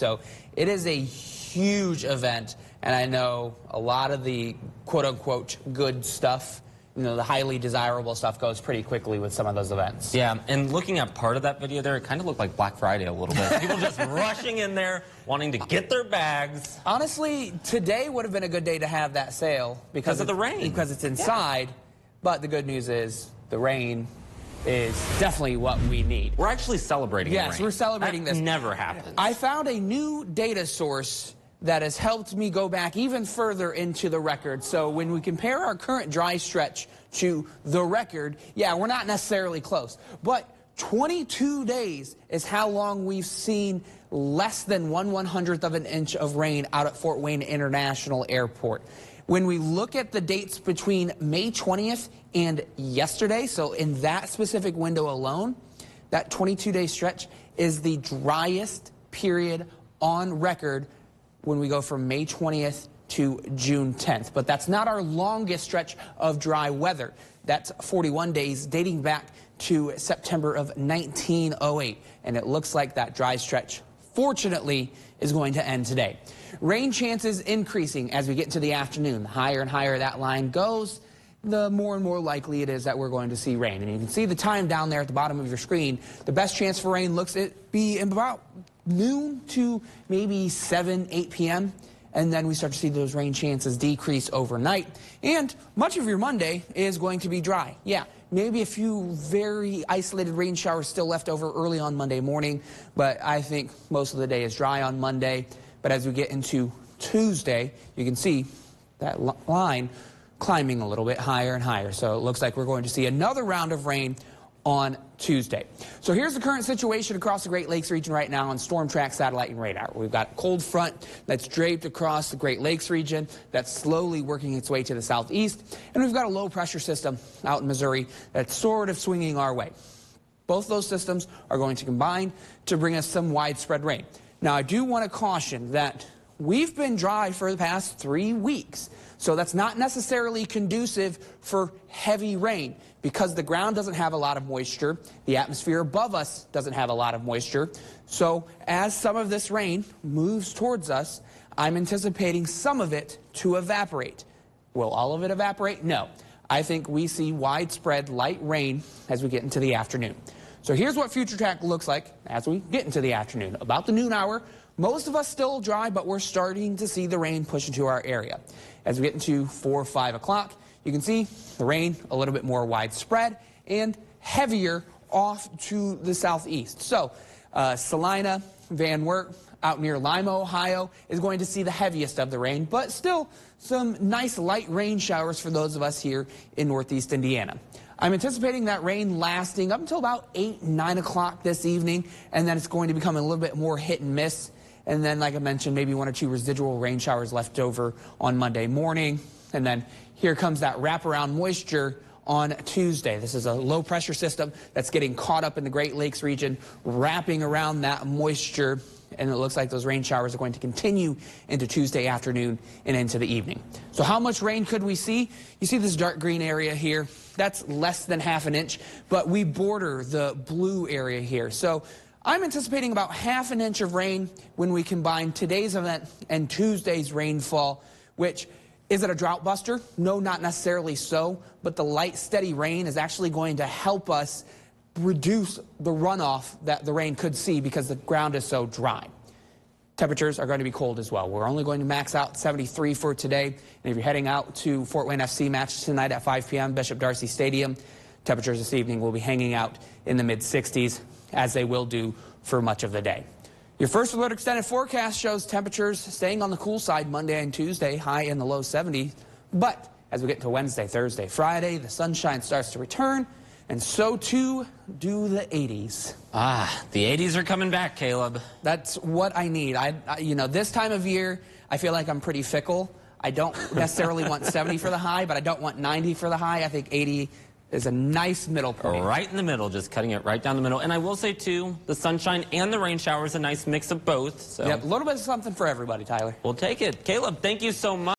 So it is a huge event, and I know a lot of the quote-unquote good stuff, you know, the highly desirable stuff goes pretty quickly with some of those events. Yeah, and looking at part of that video there, it kind of looked like Black Friday a little bit. People just rushing in there, wanting to get their bags. Honestly, today would have been a good day to have that sale because of the rain. Because it's inside, but the good news is the rain is definitely what we need. We're actually celebrating the rain. Yes, we're celebrating this. That never happens. I found a new data source that has helped me go back even further into the record. So when we compare our current dry stretch to the record, yeah, we're not necessarily close. But 22 days is how long we've seen less than 1/100th of an inch of rain out at Fort Wayne International Airport. When we look at the dates between May 20th and yesterday, so in that specific window alone, that 22-day stretch is the driest period on record when we go from May 20th to June 10th. But that's not our longest stretch of dry weather. That's 41 days dating back to September of 1908. And it looks like that dry stretch, fortunately, is going to end today. Rain chances increasing as we get into the afternoon. The higher and higher that line goes, the more and more likely it is that we're going to see rain. And you can see the time down there at the bottom of your screen. The best chance for rain looks to be in about noon to maybe 7, 8 p.m. And then we start to see those rain chances decrease overnight. And much of your Monday is going to be dry. Yeah, maybe a few very isolated rain showers still left over early on Monday morning. But I think most of the day is dry on Monday. But as we get into Tuesday, you can see that line climbing a little bit higher and higher. So it looks like we're going to see another round of rain on Tuesday. So here's the current situation across the Great Lakes region right now on Storm Track Satellite and Radar. We've got a cold front that's draped across the Great Lakes region that's slowly working its way to the southeast. And we've got a low pressure system out in Missouri that's sort of swinging our way. Both those systems are going to combine to bring us some widespread rain. Now, I do want to caution that we've been dry for the past 3 weeks, so that's not necessarily conducive for heavy rain because the ground doesn't have a lot of moisture. The atmosphere above us doesn't have a lot of moisture. So as some of this rain moves towards us, I'm anticipating some of it to evaporate. Will all of it evaporate? No. I think we see widespread light rain as we get into the afternoon. So here's what future track looks like as we get into the afternoon. About the noon hour, most of us still dry, but we're starting to see the rain push into our area. As we get into 4 or 5 o'clock, you can see the rain a little bit more widespread and heavier off to the southeast. So Salina, Van Wert, out near Lima, Ohio, is going to see the heaviest of the rain, but still some nice light rain showers for those of us here in northeast Indiana. I'm anticipating that rain lasting up until about 8, 9 o'clock this evening, and then it's going to become a little bit more hit and miss. And then, like I mentioned, maybe 1 or 2 residual rain showers left over on Monday morning. And then here comes that wraparound moisture on Tuesday. This is a low pressure system that's getting caught up in the Great Lakes region, wrapping around that moisture. And it looks like those rain showers are going to continue into Tuesday afternoon and into the evening. So how much rain could we see? You see this dark green area here? That's less than ½ an inch, but we border the blue area here. So I'm anticipating about ½ an inch of rain when we combine today's event and Tuesday's rainfall, which is it a drought buster? No, not necessarily so, but the light, steady rain is actually going to help us reduce the runoff that the rain could see because the ground is so dry. Temperatures are going to be cold as well. We're only going to max out 73 for today. And if you're heading out to Fort Wayne FC match tonight at 5 p.m., Bishop Darcy Stadium, temperatures this evening will be hanging out in the mid-60s, as they will do for much of the day. Your first alert extended forecast shows temperatures staying on the cool side Monday and Tuesday, high in the low 70s. But as we get to Wednesday, Thursday, Friday, the sunshine starts to return, and so too do the 80s. The 80s are coming back, Caleb. That's what I need. You know, this time of year, I feel like I'm pretty fickle. I don't necessarily want 70 for the high, but I don't want 90 for the high. I think 80 is a nice middle point. Right in the middle, just cutting it right down the middle. And I will say, too, the sunshine and the rain showers, a nice mix of both. So. Yep, a little bit of something for everybody, Tyler. We'll take it. Caleb, thank you so much.